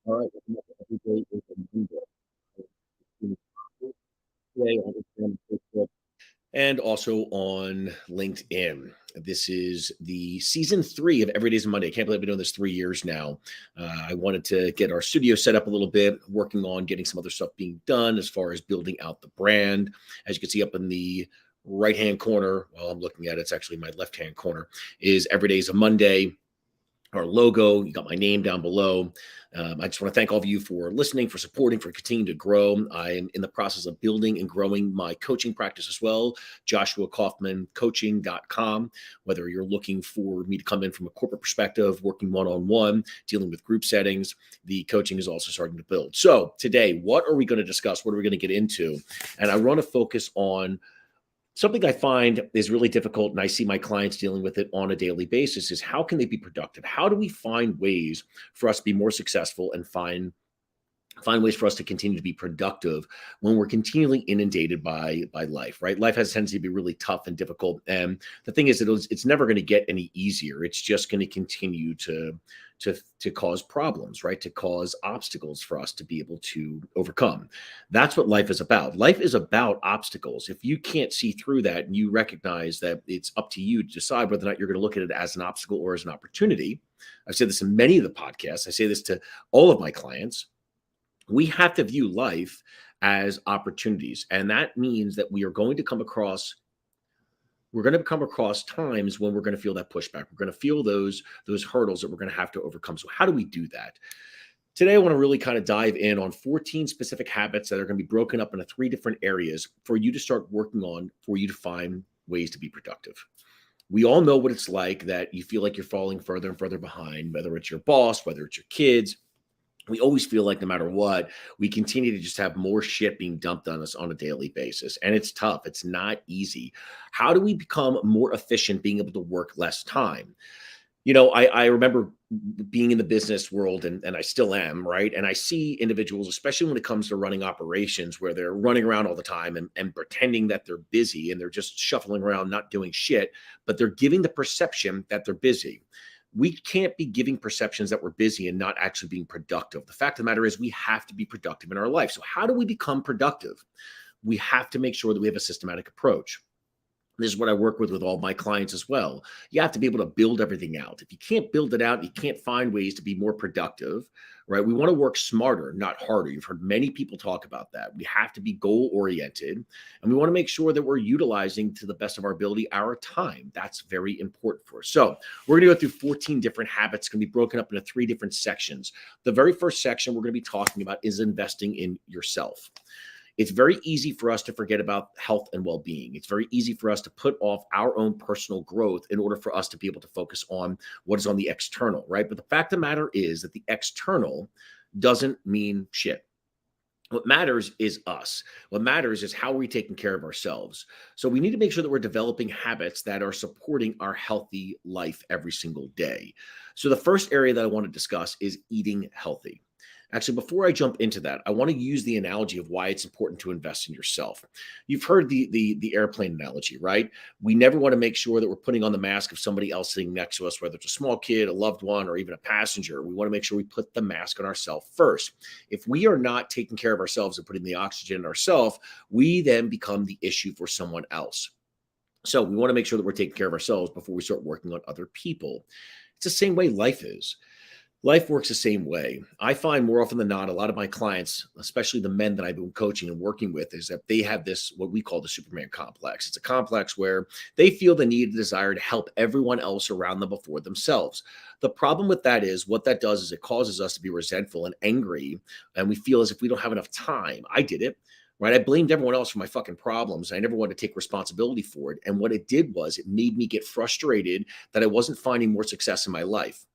All right. Every day is a Monday. Today on Instagram, Facebook, and also on LinkedIn. This is the season 3 of Every Day's a Monday. I can't believe I've been doing this 3 years now. I wanted to get our studio set up a little bit, working on getting some other stuff being done as far as building out the brand. As you can see up in the right hand corner, while I'm looking at it, it's actually my left hand corner, is Every Day's a Monday, our logo. You got my name down below. I just want to thank all of you for listening, for supporting, for continuing to grow. I am in the process of building and growing my coaching practice as well. JoshuaKaufmanCoaching.com. Whether you're looking for me to come in from a corporate perspective, working one-on-one, dealing with group settings, the coaching is also starting to build. So today, what are we going to discuss? What are we going to get into? And I want to focus on something I find is really difficult, and I see my clients dealing with it on a daily basis, is how can they be productive? How do we find ways for us to be more successful and find ways for us to continue to be productive when we're continually inundated by life, right? Life has a tendency to be really tough and difficult, and the thing is that it's never going to get any easier. It's just going to continue to cause problems, right? To cause obstacles for us to be able to overcome. That's what life is about. Life is about obstacles. If you can't see through that and you recognize that it's up to you to decide whether or not you're going to look at it as an obstacle or as an opportunity. I've said this in many of the podcasts. I say this to all of my clients. We have to view life as opportunities, and that means that we're going to come across times when we're going to feel that pushback. We're going to feel those hurdles that we're going to have to overcome. So how do we do that? Today I want to really kind of dive in on 14 specific habits that are going to be broken up into 3 different areas for you to start working on, for you to find ways to be productive. We all know what it's like, that you feel like you're falling further and further behind, whether it's your boss, whether it's your kids. We always feel like no matter what, we continue to just have more shit being dumped on us on a daily basis. And it's tough. It's not easy. How do we become more efficient, being able to work less time? I remember being in the business world, and I still am, right? And I see individuals, especially when it comes to running operations, where they're running around all the time and pretending that they're busy, and they're just shuffling around, not doing shit, but they're giving the perception that they're busy. We can't be giving perceptions that we're busy and not actually being productive. The fact of the matter is, we have to be productive in our life. So, how do we become productive? We have to make sure that we have a systematic approach. This is what I work with all my clients as well. You have to be able to build everything out. If you can't build it out, you can't find ways to be more productive, right? We want to work smarter, not harder. You've heard many people talk about that. We have to be goal oriented, and we want to make sure that we're utilizing to the best of our ability our time. That's very important for us. So we're going to go through 14 different habits. It's going to be broken up into 3 different sections. The very first section we're going to be talking about is investing in yourself. It's very easy for us to forget about health and well-being. It's very easy for us to put off our own personal growth in order for us to be able to focus on what is on the external, right? But the fact of the matter is that the external doesn't mean shit. What matters is us. What matters is how are we taking care of ourselves. So we need to make sure that we're developing habits that are supporting our healthy life every single day. So the first area that I want to discuss is eating healthy. Actually, before I jump into that, I want to use the analogy of why it's important to invest in yourself. You've heard the airplane analogy, right? We never want to make sure that we're putting on the mask of somebody else sitting next to us, whether it's a small kid, a loved one, or even a passenger. We want to make sure we put the mask on ourselves first. If we are not taking care of ourselves and putting the oxygen in ourselves, we then become the issue for someone else. So we want to make sure that we're taking care of ourselves before we start working on other people. It's the same way life is. Life works the same way. I find more often than not, a lot of my clients, especially the men that I've been coaching and working with, is that they have this, what we call the Superman complex. It's a complex where they feel the need and desire to help everyone else around them before themselves. The problem with that is, what that does is it causes us to be resentful and angry. And we feel as if we don't have enough time. I did it. Right. I blamed everyone else for my fucking problems. I never wanted to take responsibility for it. And what it did was it made me get frustrated that I wasn't finding more success in my life.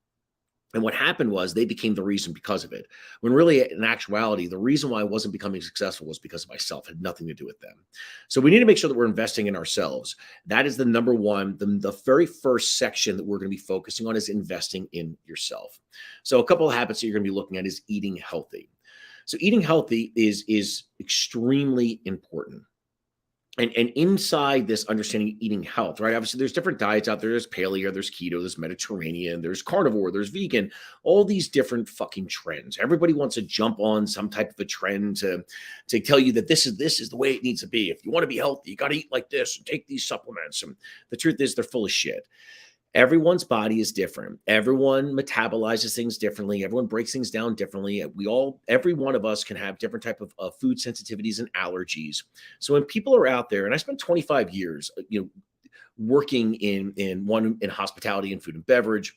And what happened was they became the reason because of it. When really, in actuality, the reason why I wasn't becoming successful was because of myself. It had nothing to do with them. So we need to make sure that we're investing in ourselves. That is the number one, the very first section that we're going to be focusing on is investing in yourself. So a couple of habits that you're going to be looking at is eating healthy. So eating healthy is extremely important. And inside this understanding eating health, right? Obviously, there's different diets out there. There's paleo, there's keto, there's Mediterranean, there's carnivore, there's vegan, all these different fucking trends. Everybody wants to jump on some type of a trend to tell you that this is the way it needs to be. If you want to be healthy, you got to eat like this and take these supplements. And the truth is, they're full of shit. Everyone's body is different. Everyone metabolizes things differently. Everyone breaks things down differently. Every one of us can have different type of food sensitivities and allergies. So when people are out there, and I spent 25 years, working in hospitality and food and beverage.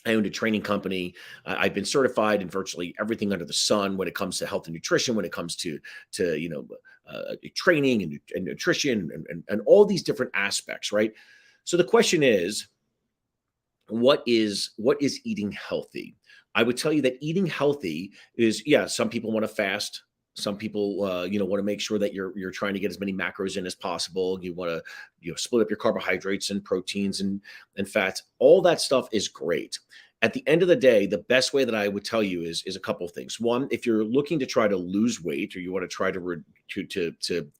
I owned a training company. I've been certified in virtually everything under the sun when it comes to health and nutrition, when it comes to training and nutrition and all these different aspects, right? So the question is, what is eating healthy? I would tell you that eating healthy is, yeah, some people want to fast. Some people want to make sure that you're trying to get as many macros in as possible. You want to split up your carbohydrates and proteins and fats. All that stuff is great. At the end of the day, the best way that I would tell you is a couple of things. One, if you're looking to try to lose weight or you want to try to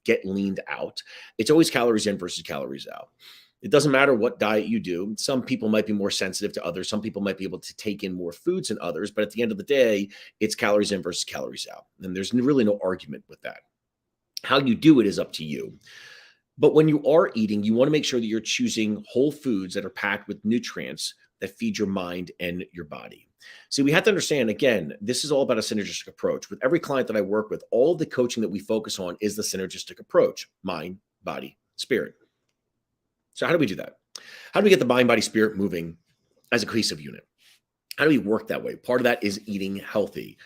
get leaned out, it's always calories in versus calories out. It doesn't matter what diet you do. Some people might be more sensitive to others. Some people might be able to take in more foods than others. But at the end of the day, it's calories in versus calories out. And there's really no argument with that. How you do it is up to you. But when you are eating, you want to make sure that you're choosing whole foods that are packed with nutrients that feed your mind and your body. See, we have to understand, again, this is all about a synergistic approach. With every client that I work with, all the coaching that we focus on is the synergistic approach: mind, body, spirit. So how do we do that? How do we get the mind, body, spirit moving as a cohesive unit? How do we work that way? Part of that is eating healthy.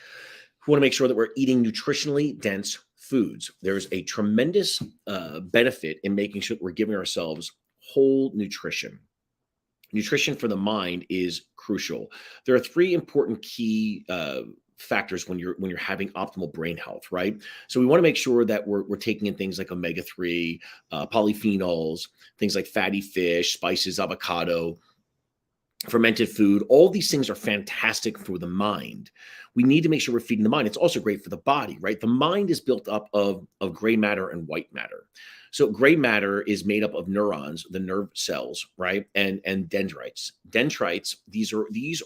We want to make sure that we're eating nutritionally dense foods. There's a tremendous benefit in making sure that we're giving ourselves whole nutrition. Nutrition for the mind is crucial. There are three important key factors when you're having optimal brain health, right? So we want to make sure that we're taking in things like omega-3, polyphenols, things like fatty fish, spices, avocado, fermented food. All these things are fantastic for the mind. We need to make sure we're feeding the mind. It's also great for the body, right? The mind is built up of gray matter and white matter. So gray matter is made up of neurons, the nerve cells, right? And dendrites. Dendrites, these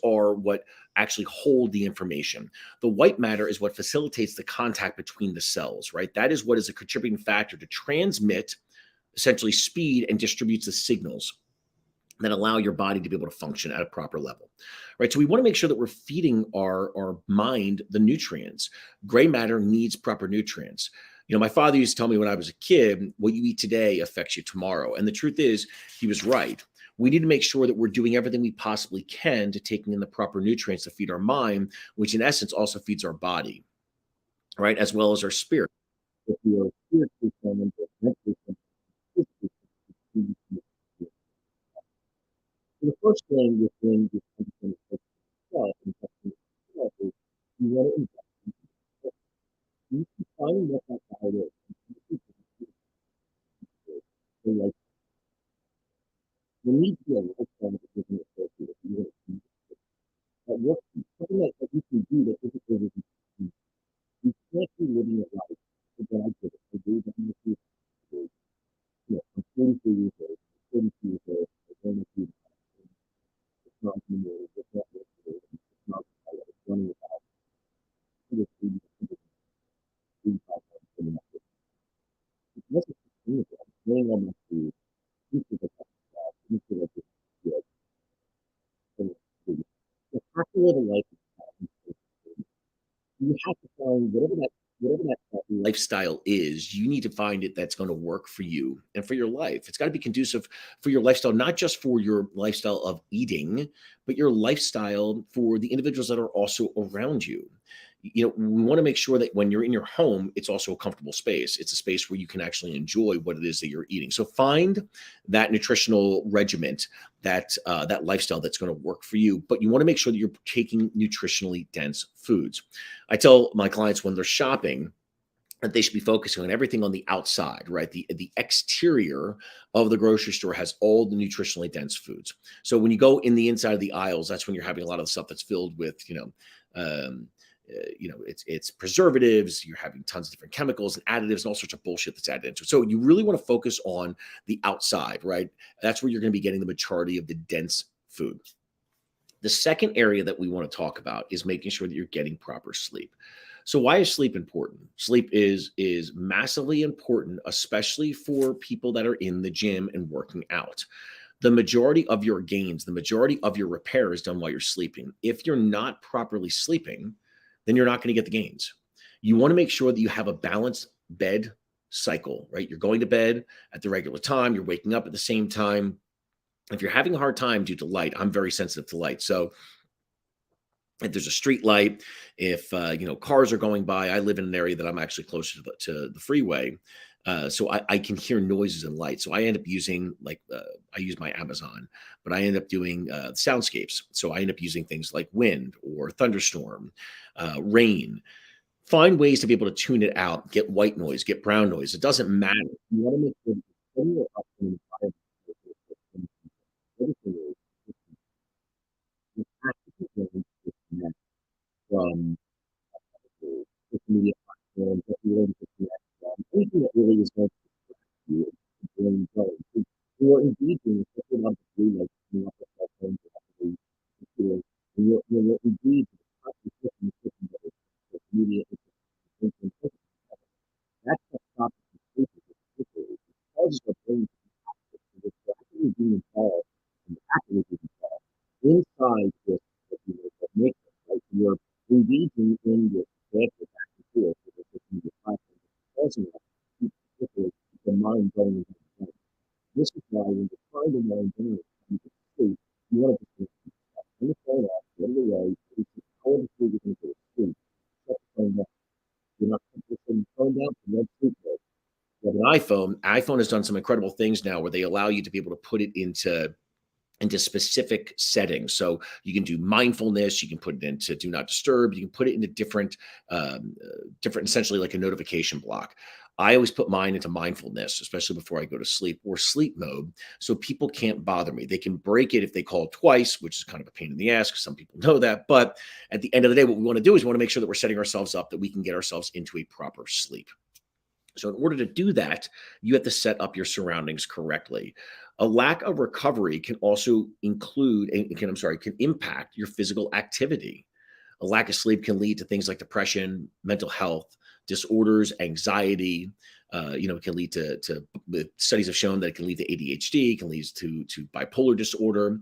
are what actually hold the information. The white matter is what facilitates the contact between the cells, right? That is what is a contributing factor to transmit essentially speed and distributes the signals that allow your body to be able to function at a proper level, right? So we want to make sure that we're feeding our mind the nutrients. Gray matter needs proper nutrients. My father used to tell me when I was a kid, what you eat today affects you tomorrow. And the truth is, he was right. We need to make sure that we're doing everything we possibly can to taking in the proper nutrients to feed our mind, which in essence also feeds our body, right? As well as our spirit. If we are spiritually sound, mentally sound, physically sound, the first thing within this yourself and testing yourself is you want to invest in yourself. You can find what that diet is. So like, there needs to be a lifestyle that you're going to associate with. You're going to see that what something that you can do that isn't really you can't be living your life. Again, I did it. I do that in the future. I'm 43 years old. I'm 42 years old. I'm going to do it's not anymore. It's not yesterday. It's not running about 2 to 3 35 times a month. It's not sustainable. I'm going on my food. You should have that. You should have this. The happier the life you have to find whatever that lifestyle is, you need to find it that's going to work for you and for your life. It's got to be conducive for your lifestyle, not just for your lifestyle of eating, but your lifestyle for the individuals that are also around you. We want to make sure that when you're in your home, it's also a comfortable space. It's a space where you can actually enjoy what it is that you're eating. So find that nutritional regiment, that lifestyle that's going to work for you. But you want to make sure that you're taking nutritionally dense foods. I tell my clients when they're shopping that they should be focusing on everything on the outside, right? The exterior of the grocery store has all the nutritionally dense foods. So when you go in the inside of the aisles, that's when you're having a lot of the stuff that's filled with, it's preservatives. You're having tons of different chemicals and additives and all sorts of bullshit that's added into it. So you really want to focus on the outside, right? That's where you're going to be getting the majority of the dense food. The second area that we want to talk about is making sure that you're getting proper sleep. So why is sleep important? Sleep is massively important, especially for people that are in the gym and working out. The majority of your gains, the majority of your repair is done while you're sleeping. If you're not properly sleeping, then you're not going to get the gains. You want to make sure that you have a balanced bed cycle, right? You're going to bed at the regular time, you're waking up at the same time. If you're having a hard time due to light, I'm very sensitive to light. So if there's a street light, if cars are going by, I live in an area that I'm actually closer to the freeway, so I can hear noises and light. So I end up using I use my Amazon, but I end up doing soundscapes. So I end up using things like wind or thunderstorm, rain. Find ways to be able to tune it out, get white noise, get brown noise. It doesn't matter. You want to make sure that you're setting it up in an environment where you have to be able to disconnect from social media platforms that you want to disconnect from. Anything that really is going to distract you and where you go. You're engaging, especially on the blue light, coming up with cell phones or actually computers, and you're engaged with constantly clicking social media, that's what stops the sleeping particularly. It causes our brain to be active. So we're actually being involved and actively being involved inside this that makes it right. You're engaging in this behavior back and forth with the system of the platform, causing us to keep particularly keep the mind going into the brain. This is why when you're trying to wind down and you sleep, you want to just turn the phone off, get it away, it's just how before you're going to go to sleep. Shut the phone down. You're not going to put the phone down and then sleep mode. You have an iPhone has done some incredible things now where they allow you to be able to put it into specific settings. So you can do mindfulness, you can put it into do not disturb, you can put it into different essentially like a notification block. I always put mine into mindfulness, especially before I go to sleep or sleep mode, so people can't bother me. They can break it if they call twice, which is kind of a pain in the ass because some people know that. But at the end of the day, what we want to do is we want to make sure that we're setting ourselves up that we can get ourselves into a proper sleep. So, in order to do that, you have to set up your surroundings correctly. A lack of recovery can also can impact your physical activity. A lack of sleep can lead to things like depression, mental health disorders, anxiety. It can lead to studies have shown that it can lead to ADHD, can lead to bipolar disorder.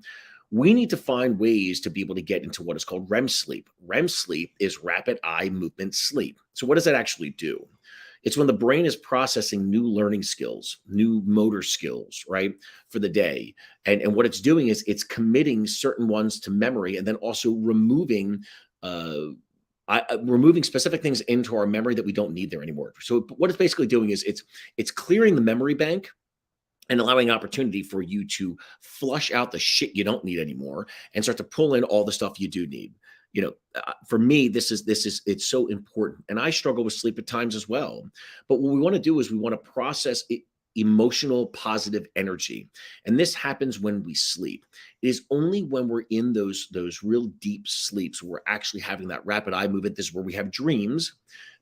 We need to find ways to be able to get into what is called REM sleep. REM sleep is rapid eye movement sleep. So, what does that actually do? It's when the brain is processing new learning skills, new motor skills, right, for the day. And what it's doing is it's committing certain ones to memory and then also uh, removing specific things into our memory that we don't need there anymore. So what it's basically doing is it's clearing the memory bank and allowing opportunity for you to flush out the shit you don't need anymore and start to pull in all the stuff you do need. For me, this is it's so important, and I struggle with sleep at times as well. But what we want to do is we want to process emotional positive energy, and this happens when we sleep. It is only when we're in those real deep sleeps where we're actually having that rapid eye movement. This is where we have dreams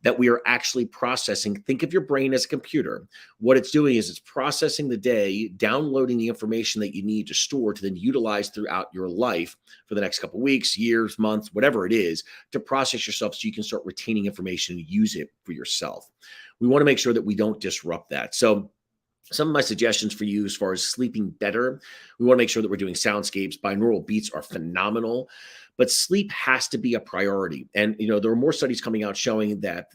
that we are actually processing. Think of your brain as a computer. What it's doing is it's processing the day, downloading the information that you need to store to then utilize throughout your life for the next couple of weeks, years, months, whatever it is, to process yourself so you can start retaining information and use it for yourself. We want to make sure that we don't disrupt that. So some of my suggestions for you as far as sleeping better, we want to make sure that we're doing soundscapes. Binaural beats are phenomenal, but sleep has to be a priority. And there are more studies coming out showing that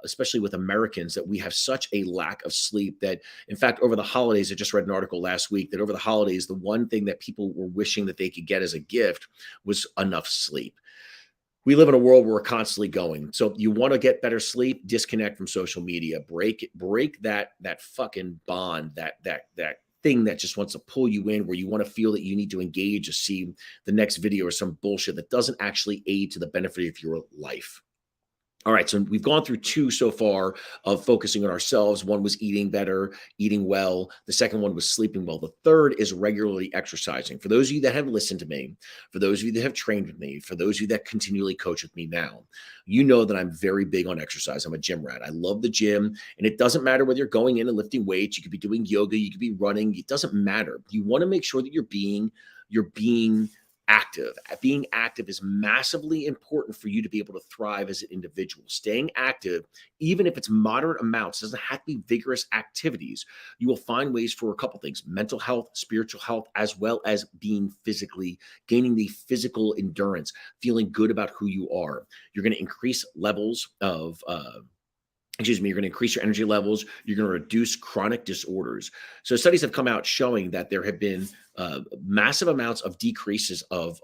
especially with Americans, that we have such a lack of sleep that, in fact, over the holidays, I just read an article last week that over the holidays, the one thing that people were wishing that they could get as a gift was enough sleep. We live in a world where we're constantly going. So you want to get better sleep, disconnect from social media, break that fucking bond, that thing that just wants to pull you in, where you want to feel that you need to engage or see the next video or some bullshit that doesn't actually aid to the benefit of your life. All right, so we've gone through two so far of focusing on ourselves. One was eating better, eating well. The second one was sleeping well. The third is regularly exercising. For those of you that have listened to me, for those of you that have trained with me, for those of you that continually coach with me now, you know that I'm very big on exercise. I'm a gym rat. I love the gym, and it doesn't matter whether you're going in and lifting weights. You could be doing yoga, you could be running. It doesn't matter. You want to make sure that you're being active. Being active is massively important for you to be able to thrive as an individual. Staying active, even if it's moderate amounts, doesn't have to be vigorous activities. You will find ways for a couple things: mental health, spiritual health, as well as being physically, gaining the physical endurance, feeling good about who you are. You're going to increase levels of you're going to increase your energy levels. You're going to reduce chronic disorders. So studies have come out showing that there have been massive amounts of decreases of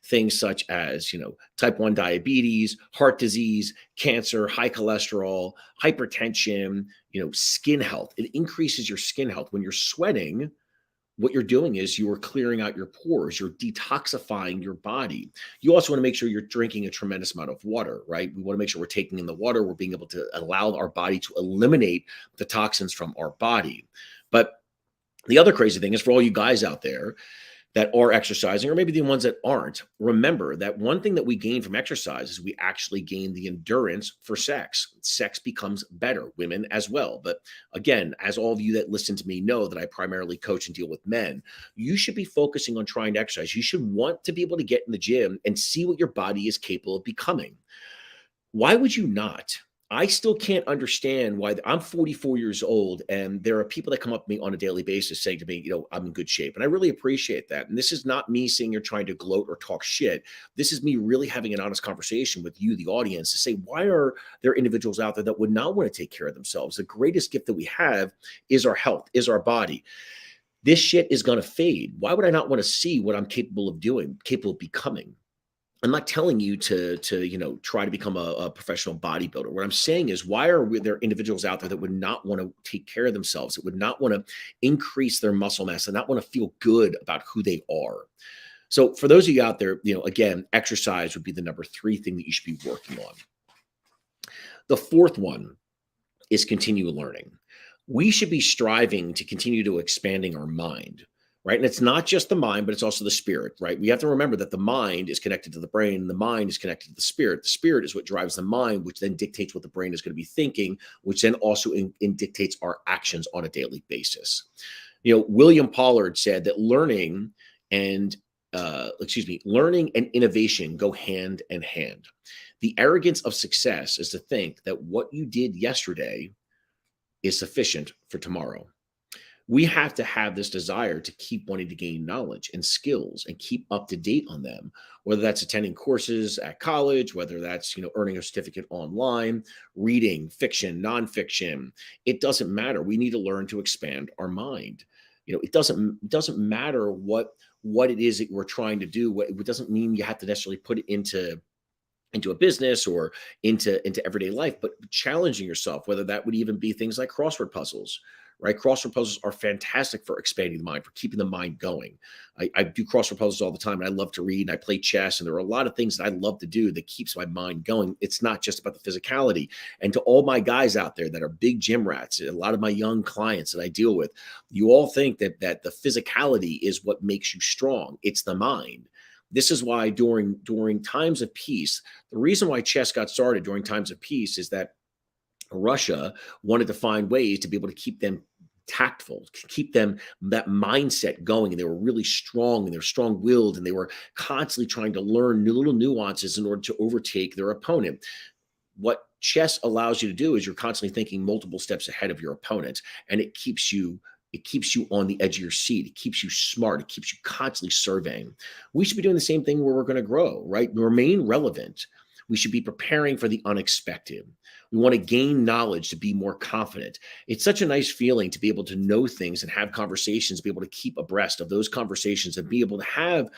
things such as, type 1 diabetes, heart disease, cancer, high cholesterol, hypertension, skin health. It increases your skin health. When you're sweating, what you're doing is you are clearing out your pores, you're detoxifying your body. You also want to make sure you're drinking a tremendous amount of water, right? We want to make sure we're taking in the water, we're being able to allow our body to eliminate the toxins from our body. But the other crazy thing is, for all you guys out there that are exercising, or maybe the ones that aren't, remember that one thing that we gain from exercise is we actually gain the endurance for sex. Sex becomes better, women as well. But again, as all of you that listen to me know that I primarily coach and deal with men, you should be focusing on trying to exercise. You should want to be able to get in the gym and see what your body is capable of becoming. Why would you not? I still can't understand why. I'm 44 years old, and there are people that come up to me on a daily basis saying to me, I'm in good shape. And I really appreciate that. And this is not me saying you're trying to gloat or talk shit. This is me really having an honest conversation with you, the audience, to say, why are there individuals out there that would not want to take care of themselves? The greatest gift that we have is our health, is our body. This shit is going to fade. Why would I not want to see what I'm capable of doing, capable of becoming? I'm not telling you to try to become a professional bodybuilder. What I'm saying is, why are there individuals out there that would not want to take care of themselves, that would not want to increase their muscle mass, and not want to feel good about who they are? So for those of you out there, again, exercise would be the number 3 thing that you should be working on. The fourth one is continue learning. We should be striving to continue to expanding our mind. Right. And it's not just the mind, but it's also the spirit. Right. We have to remember that the mind is connected to the brain, and the mind is connected to the spirit. The spirit is what drives the mind, which then dictates what the brain is going to be thinking, which then also dictates our actions on a daily basis. William Pollard said that learning and innovation go hand in hand. The arrogance of success is to think that what you did yesterday is sufficient for tomorrow. We have to have this desire to keep wanting to gain knowledge and skills and keep up to date on them, whether that's attending courses at college, whether that's, earning a certificate online, reading fiction, nonfiction. It doesn't matter. We need to learn to expand our mind. It doesn't matter what it is that we're trying to do. It doesn't mean you have to necessarily put it into a business or into everyday life, but challenging yourself, whether that would even be things like crossword puzzles. Right? Crossword puzzles are fantastic for expanding the mind, for keeping the mind going. I do crossword puzzles all the time, and I love to read, and I play chess, and there are a lot of things that I love to do that keeps my mind going. It's not just about the physicality. And to all my guys out there that are big gym rats, a lot of my young clients that I deal with, you all think that the physicality is what makes you strong. It's the mind. This is why during times of peace, the reason why chess got started during times of peace is that Russia wanted to find ways to be able to keep them tactful, keep them that mindset going. And they were really strong, and they were strong-willed, and they were constantly trying to learn new little nuances in order to overtake their opponent. What chess allows you to do is you're constantly thinking multiple steps ahead of your opponent, and it keeps you on the edge of your seat. It keeps you smart. It keeps you constantly surveying. We should be doing the same thing where we're going to grow, right? Remain relevant. We should be preparing for the unexpected. We want to gain knowledge to be more confident. It's such a nice feeling to be able to know things and have conversations, be able to keep abreast of those conversations, and be able to have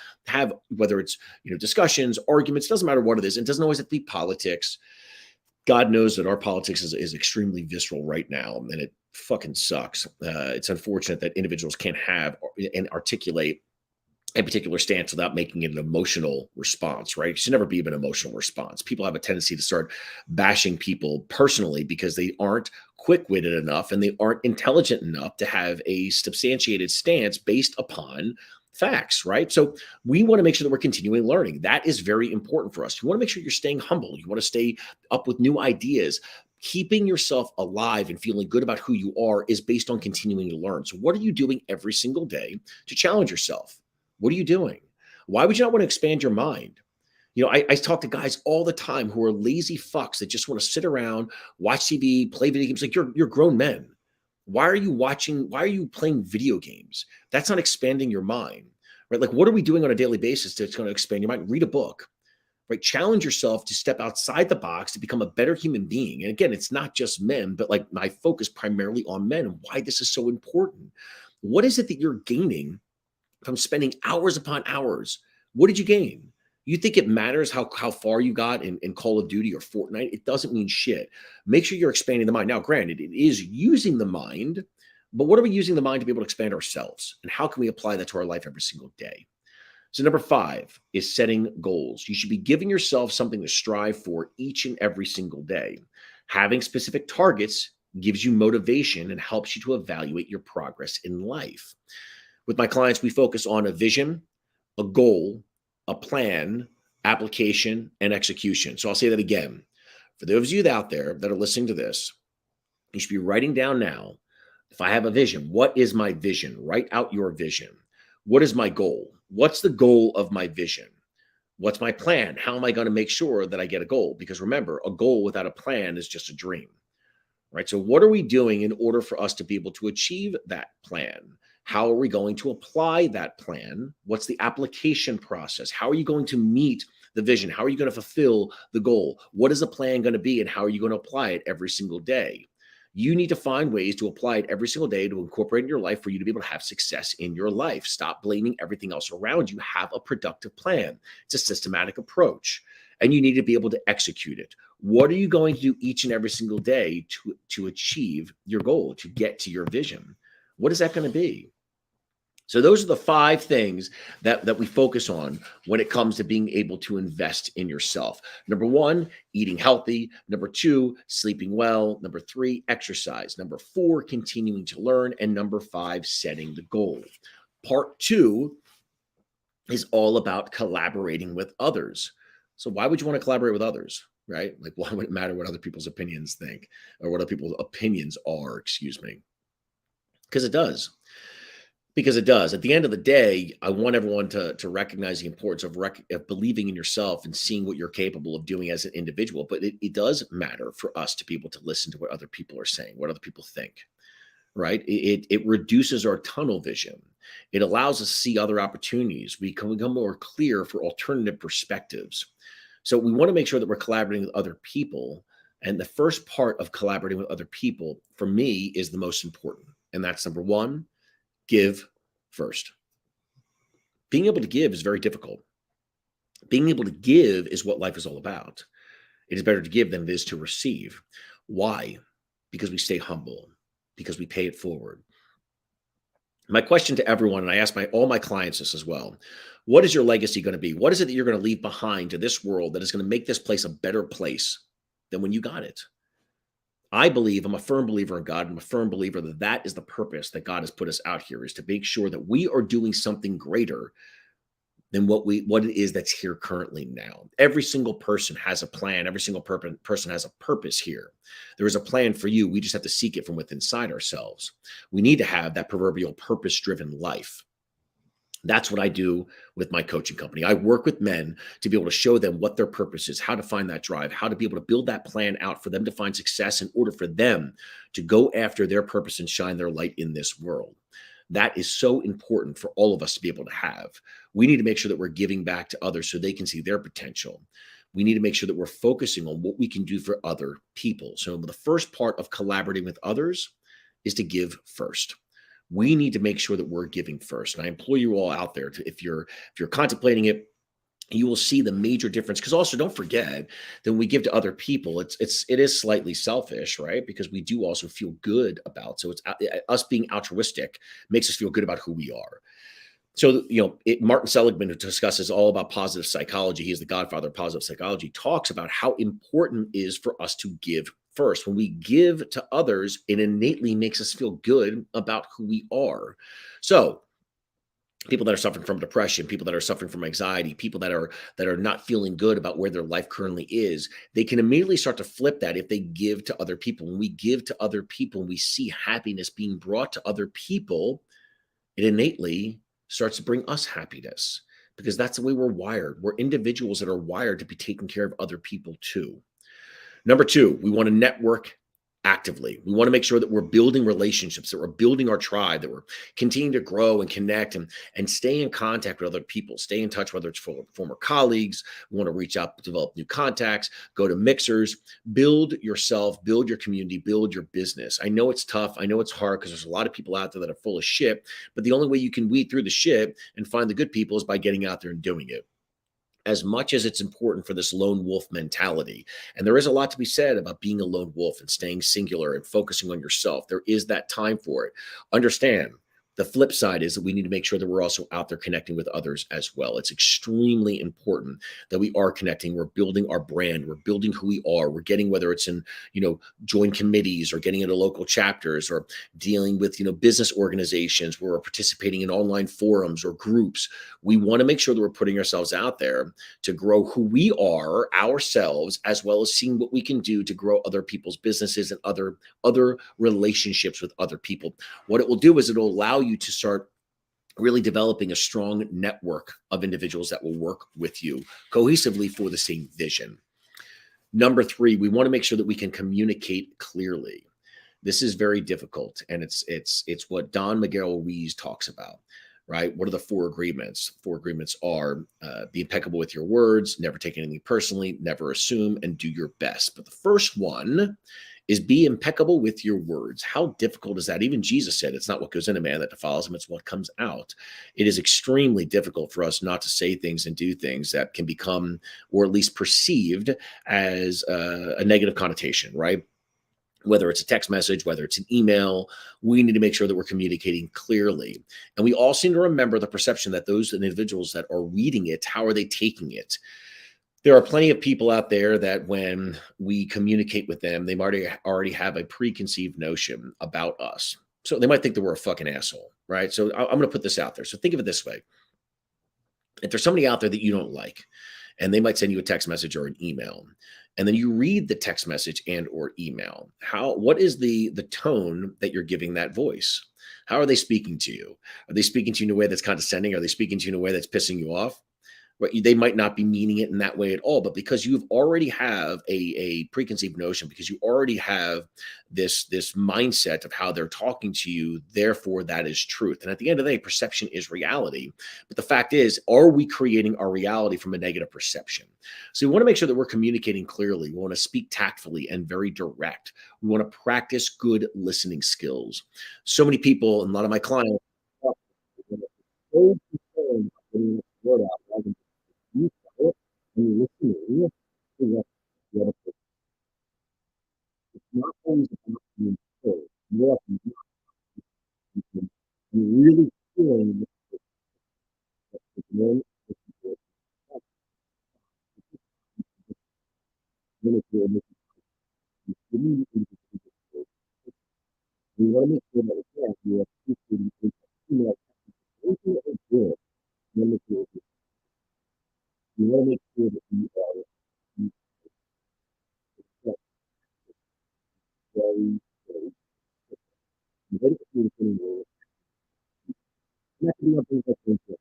whether it's discussions, arguments, doesn't matter what it is. It doesn't always have to be politics. God knows that our politics is extremely visceral right now, and it fucking sucks. It's unfortunate that individuals can't have and articulate a particular stance without making it an emotional response, right? It should never be an emotional response. People have a tendency to start bashing people personally because they aren't quick-witted enough and they aren't intelligent enough to have a substantiated stance based upon facts, right? So we want to make sure that we're continuing learning. That is very important for us. You want to make sure you're staying humble. You want to stay up with new ideas. Keeping yourself alive and feeling good about who you are is based on continuing to learn. So what are you doing every single day to challenge yourself? What are you doing? Why would you not want to expand your mind? I talk to guys all the time who are lazy fucks that just want to sit around, watch TV, play video games. Like you're grown men. Why are you watching? Why are you playing video games? That's not expanding your mind, right? Like, what are we doing on a daily basis that's going to expand your mind? Read a book, right? Challenge yourself to step outside the box to become a better human being. And again, it's not just men, but like my focus primarily on men and why this is so important. What is it that you're gaining from spending hours upon hours? What did you gain? You think it matters how far you got in Call of Duty or Fortnite? It doesn't mean shit. Make sure you're expanding the mind. Now, granted, it is using the mind, but what are we using the mind to be able to expand ourselves? And how can we apply that to our life every single day? So number 5 is setting goals. You should be giving yourself something to strive for each and every single day. Having specific targets gives you motivation and helps you to evaluate your progress in life. With my clients, we focus on a vision, a goal, a plan, application, and execution. So I'll say that again. For those of you out there that are listening to this, you should be writing down now, if I have a vision, what is my vision? Write out your vision. What is my goal? What's the goal of my vision? What's my plan? How am I going to make sure that I get a goal? Because remember, a goal without a plan is just a dream, right? So what are we doing in order for us to be able to achieve that plan? How are we going to apply that plan? What's the application process? How are you going to meet the vision? How are you going to fulfill the goal? What is the plan going to be and how are you going to apply it every single day? You need to find ways to apply it every single day to incorporate in your life for you to be able to have success in your life. Stop blaming everything else around you. Have a productive plan. It's a systematic approach and you need to be able to execute it. What are you going to do each and every single day to achieve your goal, to get to your vision? What is that going to be? So those are the 5 things that we focus on when it comes to being able to invest in yourself. Number 1, eating healthy. Number 2, sleeping well. Number 3, exercise. Number 4, continuing to learn. And number 5, setting the goal. Part 2 is all about collaborating with others. So why would you want to collaborate with others, right? Like, why would it matter what other people's opinions think or what other people's opinions are, excuse me? Because it does. Because it does. At the end of the day, I want everyone to recognize the importance of believing in yourself and seeing what you're capable of doing as an individual. But it does matter for us to be able to listen to what other people are saying, what other people think, right? It reduces our tunnel vision. It allows us to see other opportunities. We can become more clear for alternative perspectives. So we want to make sure that we're collaborating with other people. And the first part of collaborating with other people, for me, is the most important. And that's number 1. Give first. Being able to give is very difficult. Being able to give is what life is all about. It is better to give than it is to receive. Why? Because we stay humble, because we pay it forward. My question to everyone, and I ask all my clients this as well, what is your legacy going to be? What is it that you're going to leave behind to this world that is going to make this place a better place than when you got it? I believe, I'm a firm believer in God. I'm a firm believer that that is the purpose that God has put us out here, is to make sure that we are doing something greater than what it is that's here currently now. Every single person has a plan. Every single person has a purpose here. There is a plan for you. We just have to seek it from within inside ourselves. We need to have that proverbial purpose-driven life. That's what I do with my coaching company. I work with men to be able to show them what their purpose is, how to find that drive, how to be able to build that plan out for them to find success in order for them to go after their purpose and shine their light in this world. That is so important for all of us to be able to have. We need to make sure that we're giving back to others so they can see their potential. We need to make sure that we're focusing on what we can do for other people. So the first part of collaborating with others is to give first. We need to make sure that we're giving first. And I implore you all out there to, if you're contemplating it, you will see the major difference. Because also don't forget that when we give to other people, it is slightly selfish, right? Because we do also feel good about. So it's us being altruistic makes us feel good about who we are. So, Martin Seligman, who discusses all about positive psychology, he's the godfather of positive psychology, talks about how important it is for us to give first. When we give to others, it innately makes us feel good about who we are. So, people that are suffering from depression, people that are suffering from anxiety, people that are not feeling good about where their life currently is, they can immediately start to flip that if they give to other people. When we give to other people and we see happiness being brought to other people, it innately starts to bring us happiness, because that's the way we're wired. We're individuals that are wired to be taking care of other people too. Number two, we want to network actively. We want to make sure that we're building relationships, that we're building our tribe, that we're continuing to grow and connect and stay in contact with other people, stay in touch, whether it's former colleagues. We want to reach out, develop new contacts, go to mixers, build yourself, build your community, build your business. I know it's tough. I know it's hard because there's a lot of people out there that are full of shit, but the only way you can weed through the shit and find the good people is by getting out there and doing it. As much as it's important for this lone wolf mentality. And there is a lot to be said about being a lone wolf and staying singular and focusing on yourself. There is that time for it. Understand, the flip side is that we need to make sure that we're also out there connecting with others as well. It's extremely important that we are connecting. We're building our brand. We're building who we are. We're getting, whether it's in, join committees or getting into local chapters or dealing with, business organizations where we're participating in online forums or groups. We want to make sure that we're putting ourselves out there to grow who we are ourselves, as well as seeing what we can do to grow other people's businesses and other relationships with other people. What it will do is it'll allow you to start really developing a strong network of individuals that will work with you cohesively for the same vision. Number three, we want to make sure that we can communicate clearly. This is very difficult, and it's what Don Miguel Ruiz talks about. Right? What are the four agreements? Four agreements are be impeccable with your words, never take anything personally, never assume, and do your best. But the first one is be impeccable with your words. How difficult is that? Even Jesus said it's not what goes in a man that defiles him, it's what comes out. It is extremely difficult for us not to say things and do things that can become, or at least perceived as a negative connotation, right? Whether it's a text message, whether it's an email, we need to make sure that we're communicating clearly. And we all seem to remember the perception that those individuals that are reading it, how are they taking it? There are plenty of people out there that when we communicate with them, they might already have a preconceived notion about us. So they might think that we're a fucking asshole, right? So I'm going to put this out there. So think of it this way. If there's somebody out there that you don't like, and they might send you a text message or an email, and then you read the text message and or email, what is the tone that you're giving that voice? How are they speaking to you? Are they speaking to you in a way that's condescending? Are they speaking to you in a way that's pissing you off? Right? They might not be meaning it in that way at all, but because you've already have a preconceived notion, because you already have this mindset of how they're talking to you, therefore that is truth. And at the end of the day, perception is reality. But the fact is, are we creating our reality from a negative perception? So we want to make sure that we're communicating clearly. We want to speak tactfully and very direct. We want to practice good listening skills. So many people, and a lot of my clients, are so concerned about getting this word out, rather than you tell it and you listen to what the other person. It's not always about being told. More often than not, you really feeling the man that you feel really feel this is really we want to make sure that again you are appreciating things like anything that is good. You want to make sure that you are you accept very, very you very communicating with not to be up in that thing that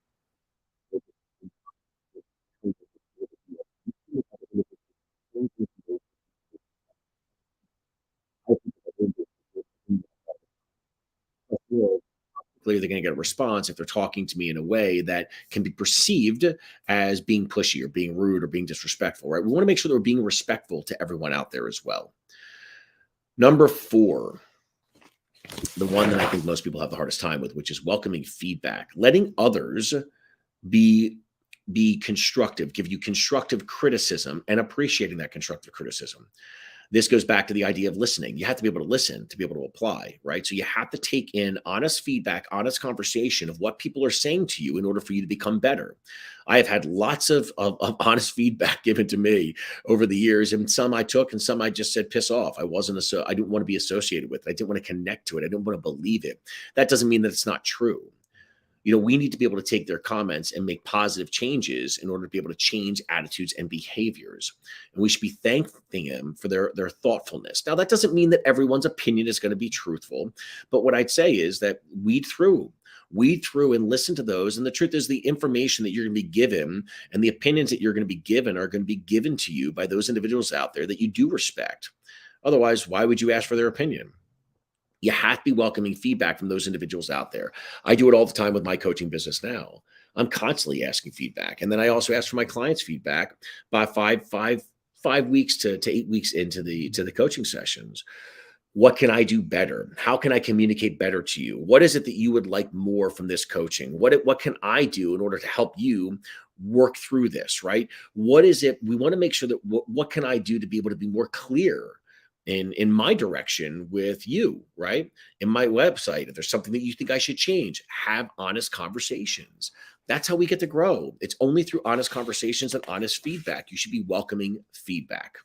clearly they're going to get a response if they're talking to me in a way that can be perceived as being pushy or being rude or being disrespectful, right? We want to make sure that we're being respectful to everyone out there as well. Number four, the one that I think most people have the hardest time with, which is welcoming feedback, letting others be constructive, give you constructive criticism and appreciating that constructive criticism. This goes back to the idea of listening. You have to be able to listen to be able to apply, right? So you have to take in honest feedback, honest conversation of what people are saying to you in order for you to become better. I have had lots of honest feedback given to me over the years, and some I took, and some I just said, "Piss off." I didn't want to be associated with it. I didn't want to connect to it. I didn't want to believe it. That doesn't mean that it's not true. We need to be able to take their comments and make positive changes in order to be able to change attitudes and behaviors. And we should be thanking them for their thoughtfulness. Now, that doesn't mean that everyone's opinion is going to be truthful, but what I'd say is that weed through and listen to those. And the truth is, the information that you're going to be given and the opinions that you're going to be given are going to be given to you by those individuals out there that you do respect. Otherwise, why would you ask for their opinion? You have to be welcoming feedback from those individuals out there. I do it all the time with my coaching business now. I'm constantly asking feedback. And then I also ask for my clients' feedback by 5 weeks to 8 weeks into the coaching sessions. What can I do better? How can I communicate better to you? What is it that you would like more from this coaching? What can I do in order to help you work through this, right? What is it? We want to make sure that what can I do to be able to be more clear in my direction with you, right? In my website, if there's something that you think I should change, have honest conversations. That's how we get to grow. It's only through honest conversations and honest feedback. You should be welcoming feedback.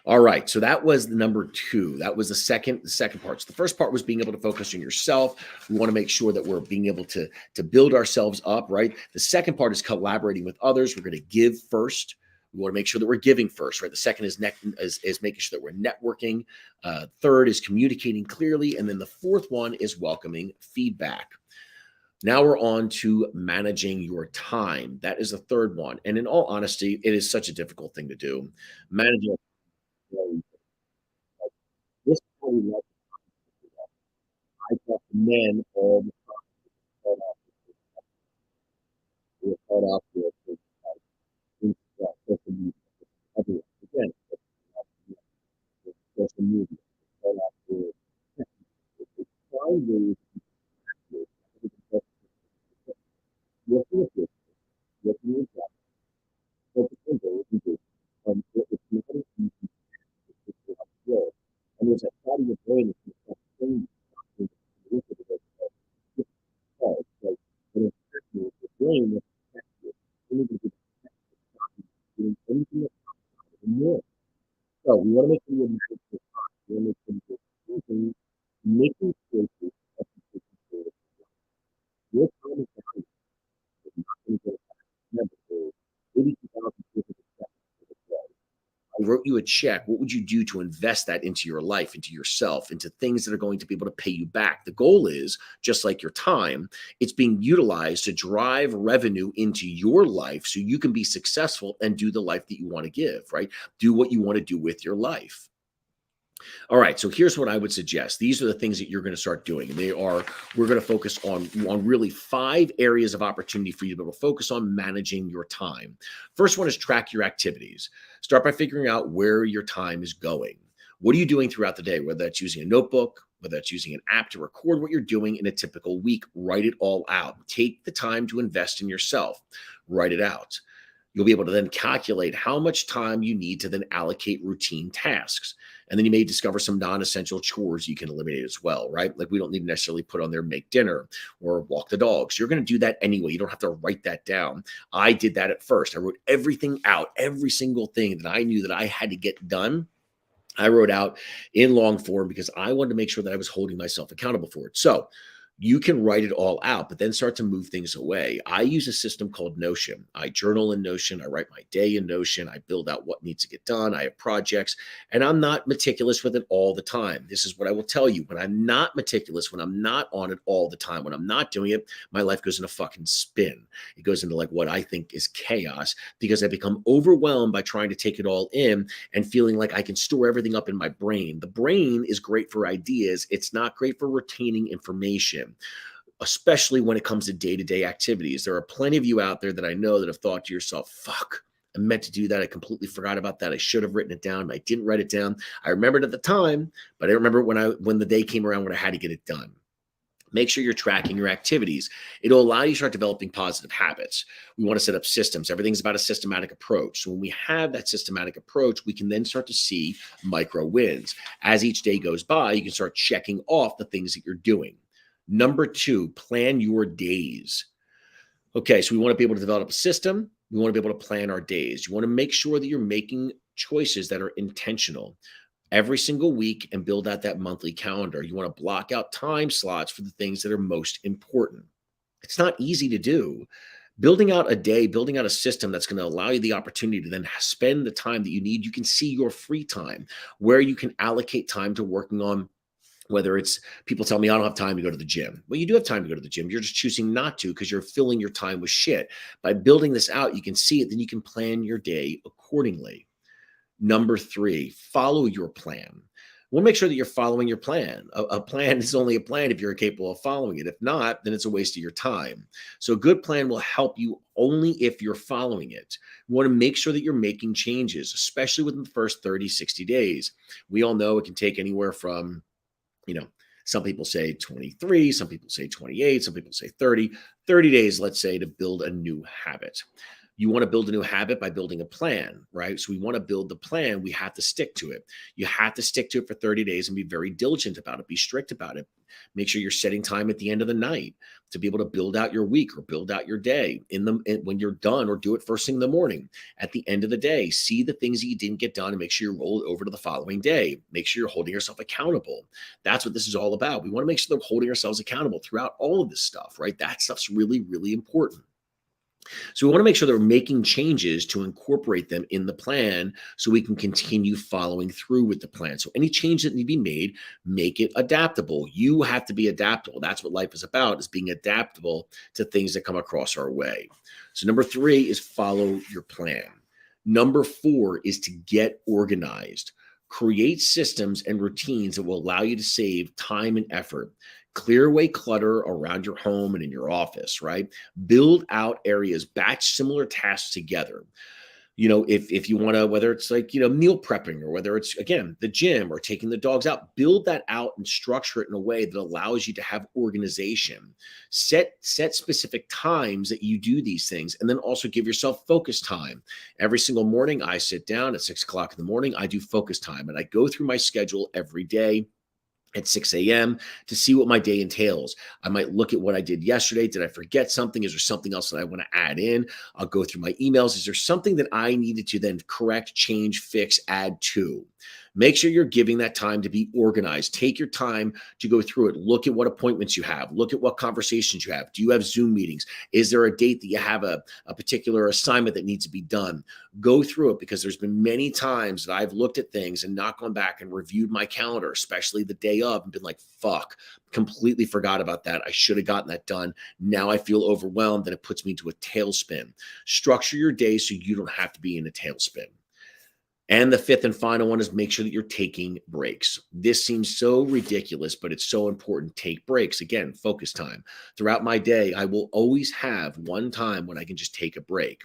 All right. So that was the number two. That was the second part. So the first part was being able to focus on yourself. We want to make sure that we're being able to build ourselves up, right? The second part is collaborating with others. We're going to give first. We want to make sure that we're giving first, right? The second is making sure that we're networking. Third is communicating clearly. And then the fourth one is welcoming feedback. Now we're on to managing your time. That is the third one. And in all honesty, it is such a difficult thing to do. Managing this is what we love. I talk to men all the time. We're caught up with social media. Everywhere. Again, social media. Caught up with find ways to working with working with that, focusing on what we do. It's not an easy to skill. And there's a part of your brain that's going to change so when it's happening, the brain is affected. You need to be doing anything that's more. So we want to make sure you're we want to make sure you're thinking, making choices that you take control of. Your time is valuable. It's not going to get back. Remember, there's 82,000 people for the day. I wrote you a check. What would you do to invest that into your life, into yourself, into things that are going to be able to pay you back? The goal is, just like your time, it's being utilized to drive revenue into your life so you can be successful and do the life that you want to give, right? Do what you want to do with your life. All right, so here's what I would suggest. These are the things that you're going to start doing. And we're going to focus on really 5 areas of opportunity for you to be able to focus on managing your time. First one is track your activities. Start by figuring out where your time is going. What are you doing throughout the day? Whether that's using a notebook, whether that's using an app to record what you're doing in a typical week, write it all out. Take the time to invest in yourself. Write it out. You'll be able to then calculate how much time you need to then allocate routine tasks. And then you may discover some non-essential chores you can eliminate as well, right? Like we don't need to necessarily put on there, make dinner or walk the dogs. You're going to do that anyway. You don't have to write that down. I did that at first. I wrote everything out, every single thing that I knew that I had to get done. I wrote out in long form because I wanted to make sure that I was holding myself accountable for it. So you can write it all out, but then start to move things away. I use a system called Notion. I journal in Notion. I write my day in Notion. I build out what needs to get done. I have projects, and I'm not meticulous with it all the time. This is what I will tell you. When I'm not meticulous, when I'm not on it all the time, when I'm not doing it, my life goes in a fucking spin. It goes into like what I think is chaos because I become overwhelmed by trying to take it all in and feeling like I can store everything up in my brain. The brain is great for ideas. It's not great for retaining information, especially when it comes to day-to-day activities. There are plenty of you out there that I know that have thought to yourself, fuck, I meant to do that. I completely forgot about that. I should have written it down. I didn't write it down. I remembered at the time, but I remember when the day came around when I had to get it done. Make sure you're tracking your activities. It'll allow you to start developing positive habits. We want to set up systems. Everything's about a systematic approach. So when we have that systematic approach, we can then start to see micro wins. As each day goes by, you can start checking off the things that you're doing. Number 2, plan your days. Okay, so we want to be able to develop a system. We want to be able to plan our days. You want to make sure that you're making choices that are intentional every single week and build out that monthly calendar. You want to block out time slots for the things that are most important. It's not easy to do. Building out a day, building out a system that's going to allow you the opportunity to then spend the time that you need. You can see your free time, where you can allocate time to working on, whether it's, people tell me I don't have time to go to the gym. Well, you do have time to go to the gym. You're just choosing not to because you're filling your time with shit. By building this out, you can see it, then you can plan your day accordingly. Number 3, follow your plan. We'll make sure that you're following your plan. A plan is only a plan if you're capable of following it. If not, then it's a waste of your time. So a good plan will help you only if you're following it. You want to make sure that you're making changes, especially within the first 30, 60 days. We all know it can take anywhere from, some people say 23, some people say 28, some people say 30 days, let's say, to build a new habit. You want to build a new habit by building a plan, right? So we want to build the plan. We have to stick to it. You have to stick to it for 30 days and be very diligent about it. Be strict about it. Make sure you're setting time at the end of the night to be able to build out your week or build out your day when you're done, or do it first thing in the morning. At the end of the day, see the things that you didn't get done and make sure you roll it over to the following day. Make sure you're holding yourself accountable. That's what this is all about. We want to make sure that we're holding ourselves accountable throughout all of this stuff, right? That stuff's really, really important. So we want to make sure that we're making changes to incorporate them in the plan so we can continue following through with the plan. So any change that need to be made, make it adaptable. You have to be adaptable. That's what life is about, is being adaptable to things that come across our way. So number 3 is follow your plan. Number 4 is to get organized. Create systems and routines that will allow you to save time and effort. Clear away clutter around your home and in your office, right? Build out areas, batch similar tasks together. If you want to, whether it's like, meal prepping, or whether it's, again, the gym or taking the dogs out, build that out and structure it in a way that allows you to have organization. Set specific times that you do these things, and then also give yourself focus time. Every single morning, I sit down at 6 o'clock in the morning, I do focus time, and I go through my schedule every day at 6 a.m. to see what my day entails. I might look at what I did yesterday. Did I forget something? Is there something else that I want to add in? I'll go through my emails. Is there something that I needed to then correct, change, fix, add to? Make sure you're giving that time to be organized. Take your time to go through it. Look at what appointments you have. Look at what conversations you have. Do you have Zoom meetings? Is there a date that you have a particular assignment that needs to be done? Go through it, because there's been many times that I've looked at things and not gone back and reviewed my calendar, especially the day of, and been like, fuck, completely forgot about that. I should have gotten that done. Now I feel overwhelmed and it puts me into a tailspin. Structure your day so you don't have to be in a tailspin. And the 5th and final one is make sure that you're taking breaks. This seems so ridiculous, but it's so important. Take breaks. Again, focus time. Throughout my day, I will always have one time when I can just take a break.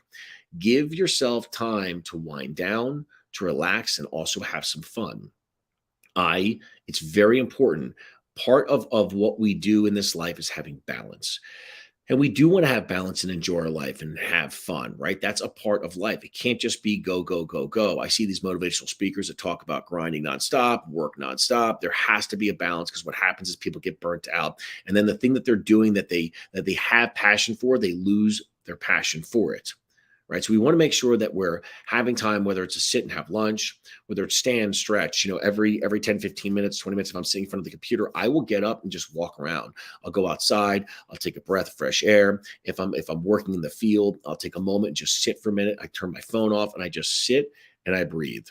Give yourself time to wind down, to relax, and also have some fun. It's very important. Part of what we do in this life is having balance. And we do want to have balance and enjoy our life and have fun, right? That's a part of life. It can't just be go, go, go, go. I see these motivational speakers that talk about grinding nonstop, work nonstop. There has to be a balance, because what happens is people get burnt out. And then the thing that they're doing that they have passion for, they lose their passion for it. Right. So we want to make sure that we're having time, whether it's to sit and have lunch, whether it's stand, stretch, every 10, 15 minutes, 20 minutes, if I'm sitting in front of the computer, I will get up and just walk around. I'll go outside. I'll take a breath of fresh air. If I'm working in the field, I'll take a moment and just sit for a minute. I turn my phone off and I just sit and I breathe.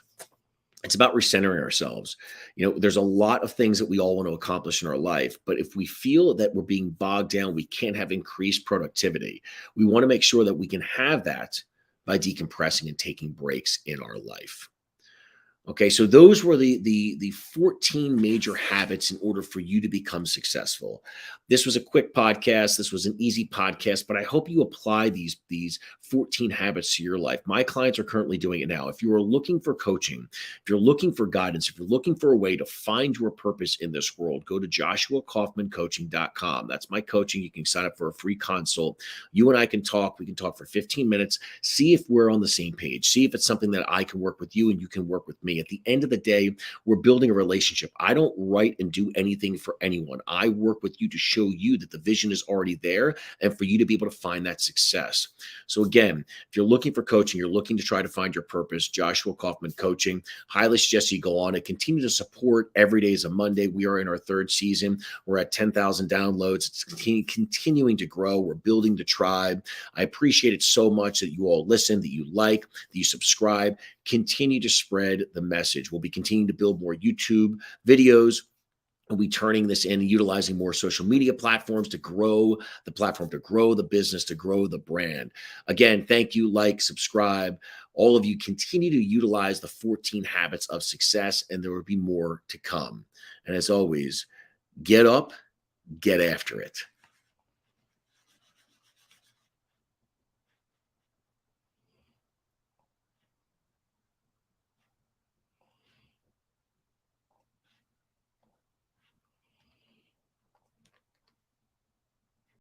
It's about recentering ourselves. There's a lot of things that we all want to accomplish in our life, but if we feel that we're being bogged down, we can't have increased productivity. We want to make sure that we can have that by decompressing and taking breaks in our life. Okay, so those were the 14 major habits in order for you to become successful. This was a quick podcast. This was an easy podcast, but I hope you apply these 14 habits to your life. My clients are currently doing it now. If you are looking for coaching, if you're looking for guidance, if you're looking for a way to find your purpose in this world, go to joshuakaufmancoaching.com. That's my coaching. You can sign up for a free consult. You and I can talk. We can talk for 15 minutes, see if we're on the same page, see if it's something that I can work with you and you can work with me. At the end of the day, we're building a relationship. I don't write and do anything for anyone. I work with you to show you that the vision is already there and for you to be able to find that success. So again, if you're looking for coaching, you're looking to try to find your purpose, Joshua Kaufman Coaching, highly suggest you go on and continue to support. Every day is a Monday. We are in our third season. We're at 10,000 downloads. It's continuing to grow. We're building the tribe. I appreciate it so much that you all listen, that you like, that you subscribe. Continue to spread the message. We'll be continuing to build more YouTube videos. We'll be turning this in and utilizing more social media platforms to grow the platform, to grow the business, to grow the brand. Again, thank you, like, subscribe. All of you continue to utilize the 14 habits of success, and there will be more to come. And as always, get up, get after it.